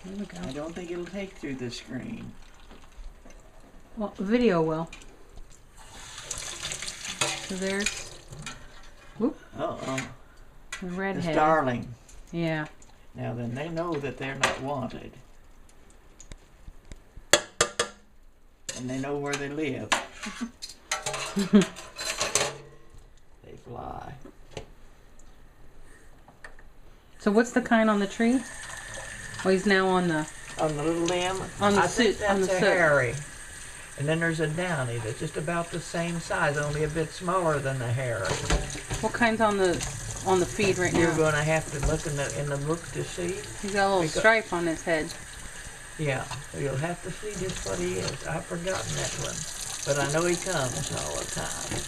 There we go. I don't think it'll take through the screen. Well, video will. So there's, whoop, Uh-oh. the The redhead. starling. Yeah. Now then, they know that they're not wanted. And they know where they live. They fly. So what's the kind on the tree? Oh, he's now on the On the little limb, On the I think suit- on that's the a suit. hairy. And then there's a downy that's just about the same size, only a bit smaller than the hairy. what kind's on the feed right You're now? going to have to look in the book to see. He's got a little stripe on his head. Yeah, you'll have to see just what he is. I've forgotten that one, but I know he comes all the time.